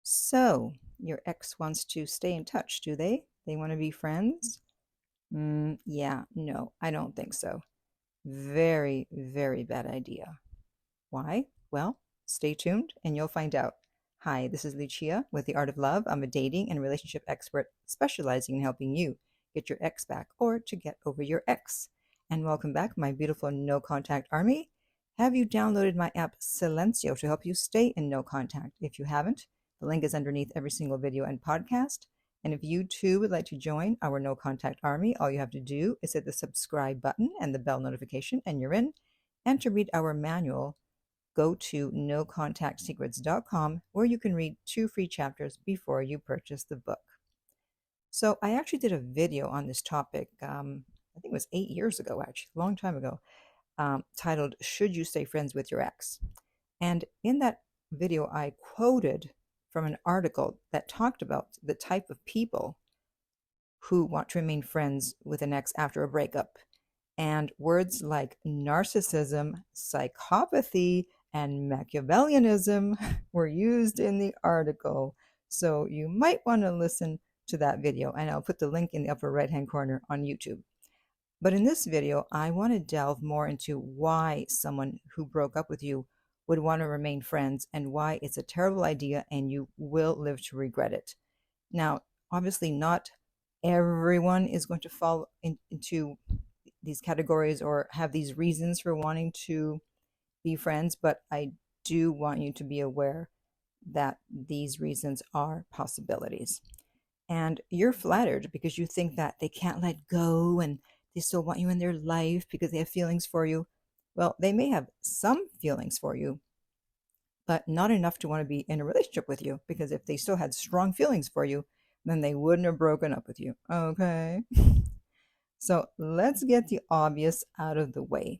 So, your ex wants to stay in touch, do they? They want to be friends? Yeah, no, I don't think so. Very, very bad idea. Why? Well, stay tuned and you'll find out. Hi, this is Lucia with The Art of Love. I'm a dating and relationship expert specializing in helping you get your ex back or to get over your ex. And welcome back, my beautiful no contact army. Have you downloaded my app Silencio to help you stay in no contact? If you haven't, the link is underneath every single video and podcast. And if you too would like to join our no contact army, all you have to do is hit the subscribe button and the bell notification, and you're in. And to read our manual, go to nocontactsecrets.com where you can read 2 free chapters before you purchase the book. So I actually did a video on this topic, I think it was 8 years ago, actually, a long time ago, titled, Should You Stay Friends with Your Ex? And in that video, I quoted from an article that talked about the type of people who want to remain friends with an ex after a breakup. And words like narcissism, psychopathy, and Machiavellianism were used in the article. So you might want to listen to that video, and I'll put the link in the upper right-hand corner on YouTube. But in this video, I want to delve more into why someone who broke up with you would want to remain friends and why it's a terrible idea and you will live to regret it. Now, obviously, not everyone is going to fall into these categories or have these reasons for wanting to be friends, but I do want you to be aware that these reasons are possibilities. And you're flattered because you think that they can't let go and they still want you in their life because they have feelings for you. Well, they may have some feelings for you, but not enough to want to be in a relationship with you, because if they still had strong feelings for you, then they wouldn't have broken up with you. Okay. So let's get the obvious out of the way.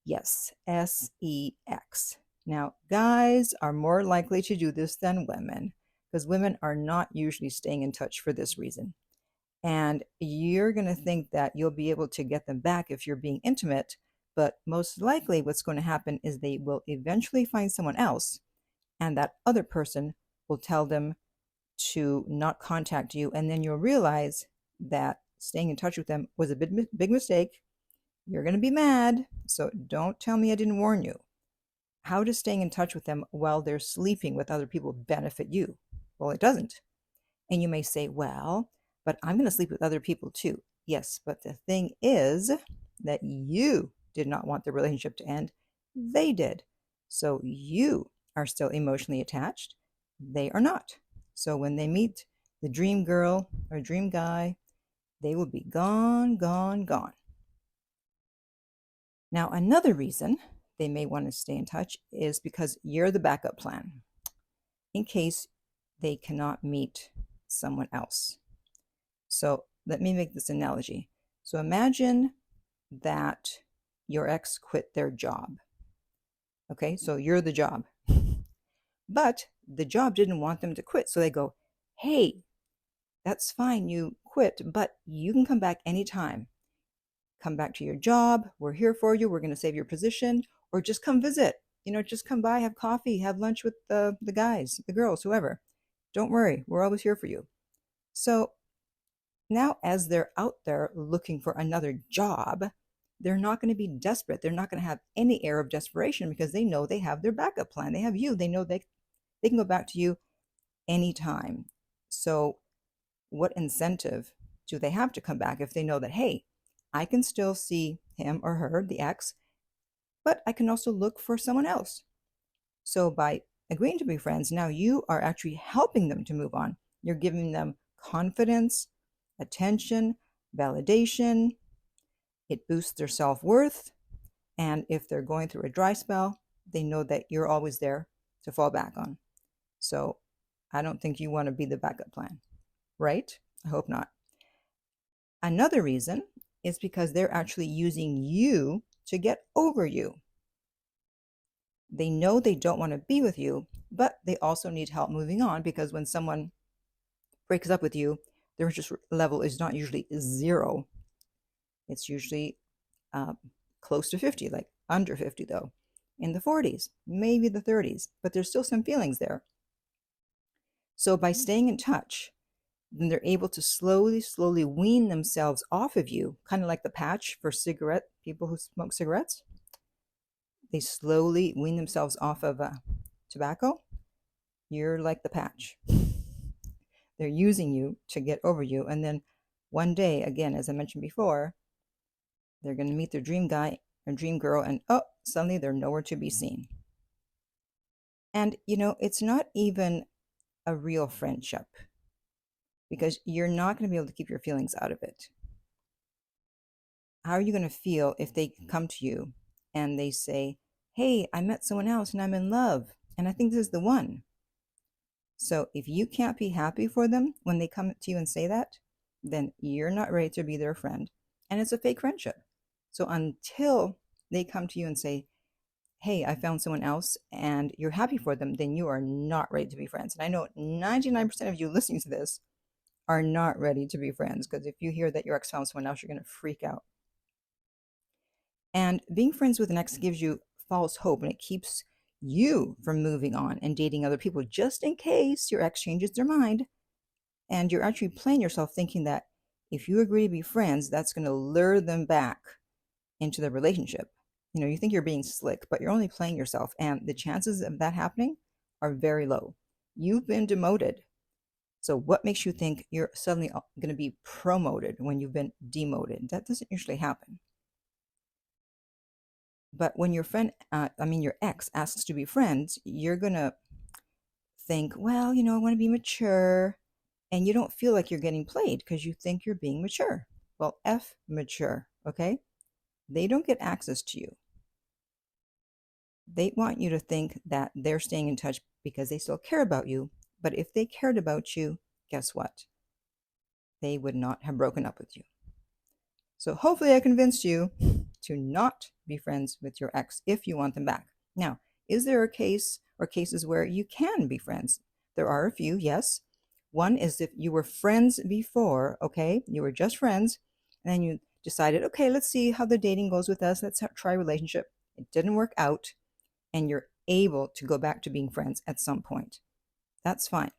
Yes, sex. Now, guys are more likely to do this than women because women are not usually staying in touch for this reason. And you're going to think that you'll be able to get them back if you're being intimate, but most likely what's going to happen is they will eventually find someone else, and that other person will tell them to not contact you, and then you'll realize that staying in touch with them was a big mistake. You're going to be mad, so don't tell me I didn't warn you. How does staying in touch with them while they're sleeping with other people benefit you? Well, it doesn't. And you may say, well, but I'm going to sleep with other people too. Yes, but the thing is that you did not want the relationship to end. They did. So you are still emotionally attached. They are not. So when they meet the dream girl or dream guy, they will be gone, gone, gone. Now, another reason they may want to stay in touch is because you're the backup plan in case they cannot meet someone else. So let me make this analogy. So imagine that your ex quit their job. Okay, so you're the job. But the job didn't want them to quit. So they go, hey, that's fine, you quit, but you can come back anytime. Come back to your job. We're here for you. We're going to save your position. Or just come visit. Just come by, have coffee, have lunch with the guys, the girls, whoever. Don't worry. We're always here for you. So now, as they're out there looking for another job, they're not going to be desperate. They're not going to have any air of desperation because they know they have their backup plan. They have you. They know they can go back to you anytime. So what incentive do they have to come back if they know that, hey, I can still see him or her, the ex, but I can also look for someone else. So by agreeing to be friends, now you are actually helping them to move on. You're giving them confidence, attention, validation. It boosts their self-worth. And if they're going through a dry spell, they know that you're always there to fall back on. So I don't think you want to be the backup plan, right? I hope not. Another reason is because they're actually using you to get over you. They know they don't want to be with you, but they also need help moving on because when someone breaks up with you, their interest level is not usually 0. It's usually close to 50, like under 50 though, in the 40s, maybe the 30s, but there's still some feelings there. So by staying in touch, then they're able to slowly wean themselves off of you, kind of like the patch for cigarette people who smoke cigarettes. They slowly wean themselves off of tobacco. You're like the patch. They're using you to get over you. And then one day, again, as I mentioned before, they're going to meet their dream guy or dream girl, and oh, suddenly they're nowhere to be seen. And, it's not even a real friendship because you're not going to be able to keep your feelings out of it. How are you going to feel if they come to you and they say, hey, I met someone else and I'm in love and I think this is the one? So if you can't be happy for them when they come to you and say that, then you're not ready to be their friend. And it's a fake friendship. So until they come to you and say, hey, I found someone else and you're happy for them, then you are not ready to be friends. And I know 99% of you listening to this are not ready to be friends, because if you hear that your ex found someone else, you're going to freak out. And being friends with an ex gives you false hope, and it keeps you from moving on and dating other people just in case your ex changes their mind. And you're actually playing yourself thinking that if you agree to be friends, that's going to lure them back into the relationship. You think you're being slick, but you're only playing yourself. And the chances of that happening are very low. You've been demoted. So what makes you think you're suddenly going to be promoted when you've been demoted? That doesn't usually happen. But when your your ex asks to be friends, you're going to think, well, I want to be mature. And you don't feel like you're getting played because you think you're being mature. Well, F mature, okay? They don't get access to you. They want you to think that they're staying in touch because they still care about you. But if they cared about you, guess what? They would not have broken up with you. So hopefully I convinced you to not be friends with your ex if you want them back. Now, is there a case or cases where you can be friends? There are a few, yes. One is if you were friends before, okay? You were just friends, and then you decided, okay, let's see how the dating goes with us. Let's try a relationship. It didn't work out, and you're able to go back to being friends at some point. That's fine.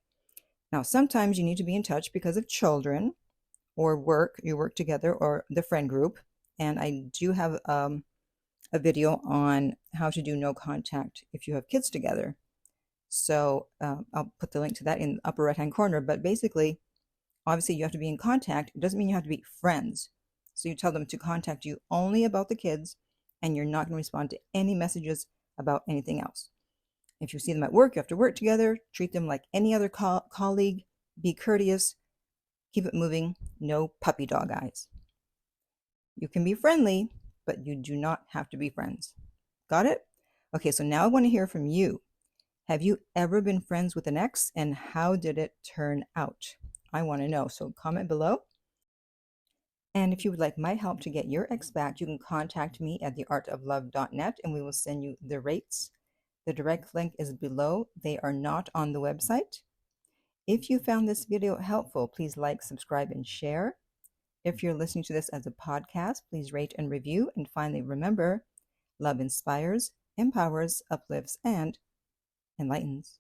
Now, sometimes you need to be in touch because of children or work. You work together or the friend group. And I do have a video on how to do no contact if you have kids together. So I'll put the link to that in the upper right-hand corner. But basically, obviously, you have to be in contact. It doesn't mean you have to be friends. So you tell them to contact you only about the kids, and you're not going to respond to any messages about anything else. If you see them at work, you have to work together. Treat them like any other colleague. Be courteous. Keep it moving. No puppy dog eyes. You can be friendly, but you do not have to be friends. Got it? Okay, so now I want to hear from you. Have you ever been friends with an ex, and how did it turn out? I want to know, so comment below. And if you would like my help to get your ex back, you can contact me at theartoflove.net and we will send you the rates. The direct link is below. They are not on the website. If you found this video helpful, please like, subscribe, and share. If you're listening to this as a podcast, please rate and review. And finally, remember, love inspires, empowers, uplifts, and enlightens.